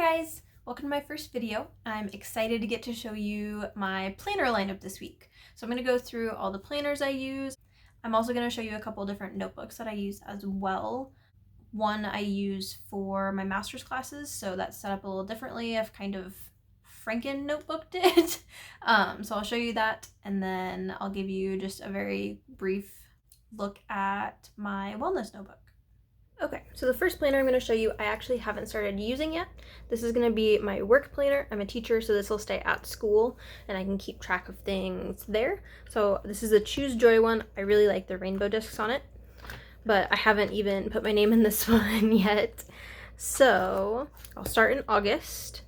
guys! Welcome to my first video. I'm excited to get to show you my planner lineup this week. So I'm going to go through all the planners I use. I'm also going to show you a couple different notebooks that I use as well. One I use for my master's classes, so that's set up a little differently. I've kind of Franken notebooked it. So I'll show you that, and then I'll give you just a very brief look at my wellness notebook. Okay, so the first planner I'm going to show you I actually haven't started using yet. This is going to be my work planner. I'm a teacher, so this will stay at school and I can keep track of things there. So this is a Choose Joy one. I really like the rainbow discs on it, but I haven't even put my name in this one yet. So I'll start in August.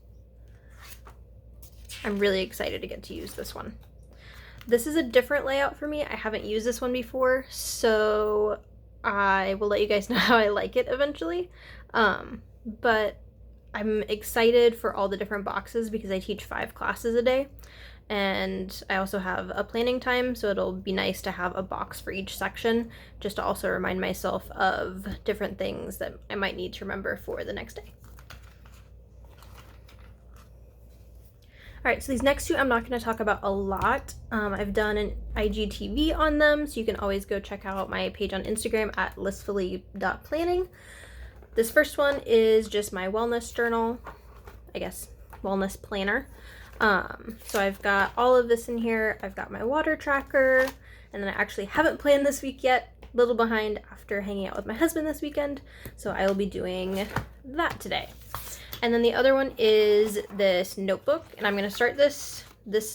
I'm really excited to get to use this one. This is a different layout for me. I haven't used this one before, so I will let you guys know how I like it eventually. But I'm excited for all the different boxes because I teach 5 classes a day, and I also have a planning time, so it'll be nice to have a box for each section just to also remind myself of different things that I might need to remember for the next day. Alright, so these next two I'm not going to talk about a lot. I've done an IGTV on them, so you can always go check out my page on Instagram at listfully.planning. This first one is just my wellness journal, I guess, wellness planner. So I've got all of this in here. I've got my water tracker, and then I actually haven't planned this week yet. A little behind after hanging out with my husband this weekend, so I will be doing that today. And then the other one is this notebook, and I'm going to start this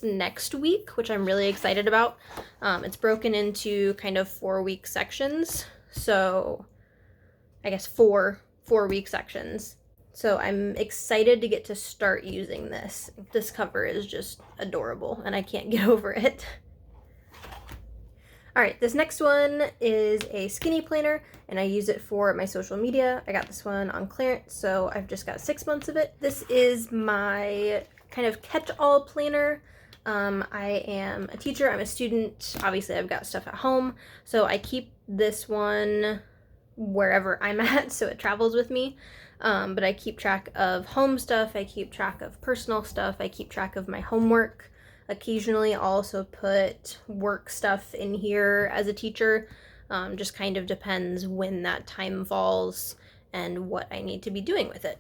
next week, which I'm really excited about. It's broken into kind of 4-week sections, so I guess four week sections. So I'm excited to get to start using this. This cover is just adorable, and I can't get over it. Alright, this next one is a skinny planner, and I use it for my social media. I got this one on clearance, so I've just got 6 months of it. This is my kind of catch-all planner. I am a teacher, I'm a student, obviously I've got stuff at home, so I keep this one wherever I'm at, so it travels with me. But I keep track of home stuff, I keep track of personal stuff, I keep track of my homework. Occasionally I'll also put work stuff in here as a teacher. Just kind of depends when that time falls and what I need to be doing with it.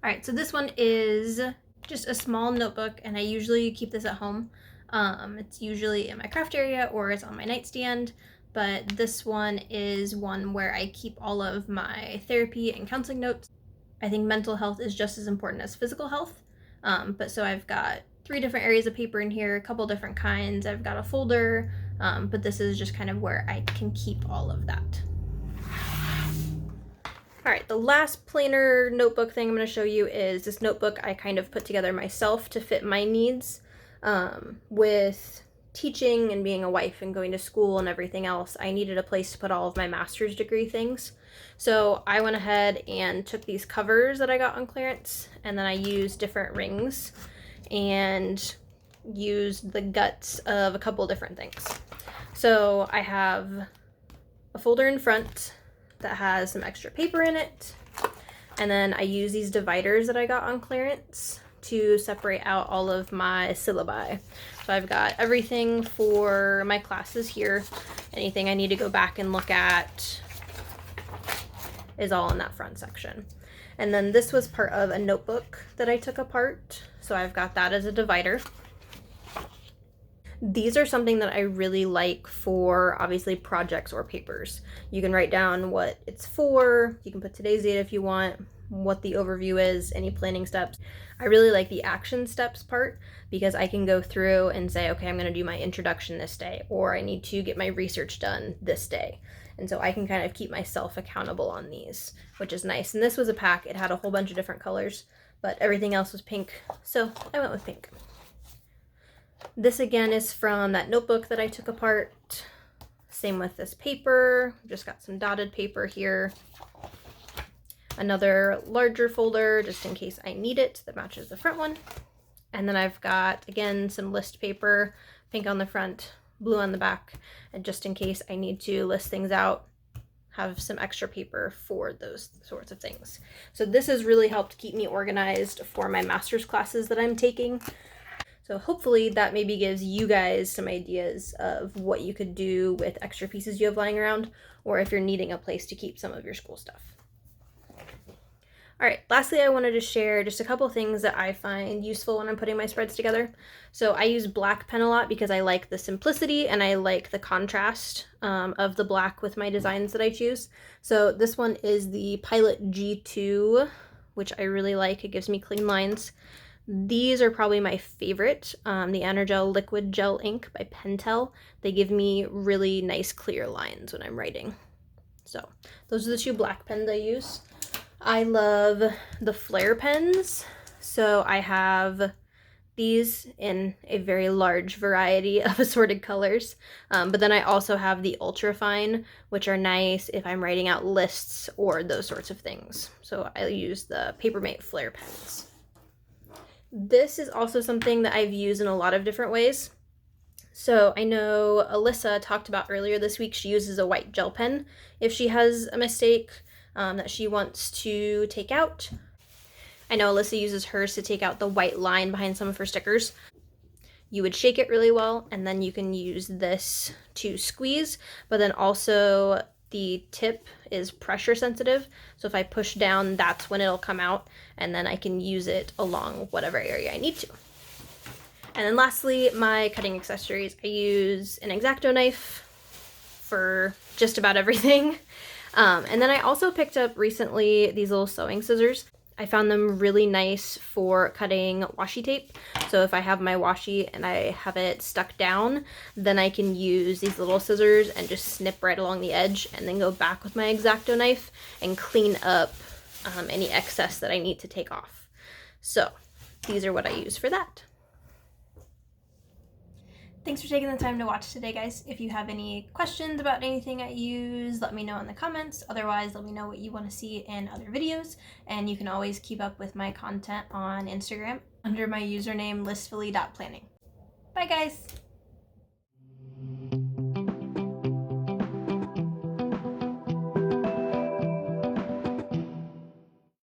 Alright, so this one is just a small notebook, and I usually keep this at home. It's usually in my craft area or it's on my nightstand, but this one is one where I keep all of my therapy and counseling notes. I think mental health is just as important as physical health. But so I've got 3 different areas of paper in here, a couple different kinds. I've got a folder, but this is just kind of where I can keep all of that. Alright, the last planner notebook thing I'm going to show you is this notebook I kind of put together myself to fit my needs. With teaching and being a wife and going to school and everything else, I needed a place to put all of my master's degree things. So I went ahead and took these covers that I got on clearance, and then I used different rings and used the guts of a couple different things. So I have a folder in front that has some extra paper in it, and then I use these dividers that I got on clearance to separate out all of my syllabi. So I've got everything for my classes here. Anything I need to go back and look at is all in that front section. And then this was part of a notebook that I took apart, so I've got that as a divider. These are something that I really like for obviously projects or papers. You can write down what it's for, you can put today's date if you want, what the overview is, any planning steps. I really like the action steps part because I can go through and say, okay, I'm going to do my introduction this day, or I need to get my research done this day. And so I can kind of keep myself accountable on these, which is nice. And this was a pack. It had a whole bunch of different colors, but everything else was pink, so I went with pink. This again is from that notebook that I took apart. Same with this paper. Just got some dotted paper here. Another larger folder just in case I need it that matches the front one. And then I've got, again, some list paper, pink on the front, blue on the back, and just in case I need to list things out, have some extra paper for those sorts of things. So this has really helped keep me organized for my master's classes that I'm taking. So hopefully that maybe gives you guys some ideas of what you could do with extra pieces you have lying around, or if you're needing a place to keep some of your school stuff. All right, lastly, I wanted to share just a couple things that I find useful when I'm putting my spreads together. So I use black pen a lot because I like the simplicity and I like the contrast of the black with my designs that I choose. So this one is the Pilot G2, which I really like. It gives me clean lines. These are probably my favorite, the Energel Liquid Gel Ink by Pentel. They give me really nice clear lines when I'm writing. So those are the two black pens I use. I love the flare pens. So I have these in a very large variety of assorted colors. But then I also have the ultra fine, which are nice if I'm writing out lists or those sorts of things. So I use the Papermate flare pens. This is also something that I've used in a lot of different ways. So I know Alyssa talked about earlier this week, she uses a white gel pen if she has a mistake that she wants to take out. I know Alyssa uses hers to take out the white line behind some of her stickers. You would shake it really well, and then you can use this to squeeze, but then also the tip is pressure sensitive, so if I push down, that's when it'll come out, and then I can use it along whatever area I need to. And then lastly, my cutting accessories. I use an X-Acto knife for just about everything. And then I also picked up recently these little sewing scissors. I found them really nice for cutting washi tape. So if I have my washi and I have it stuck down, then I can use these little scissors and just snip right along the edge and then go back with my X-Acto knife and clean up any excess that I need to take off. So these are what I use for that. Thanks for taking the time to watch today, guys. If you have any questions about anything I use, let me know in the comments. Otherwise, let me know what you want to see in other videos. And you can always keep up with my content on Instagram under my username listfully.planning. Bye, guys!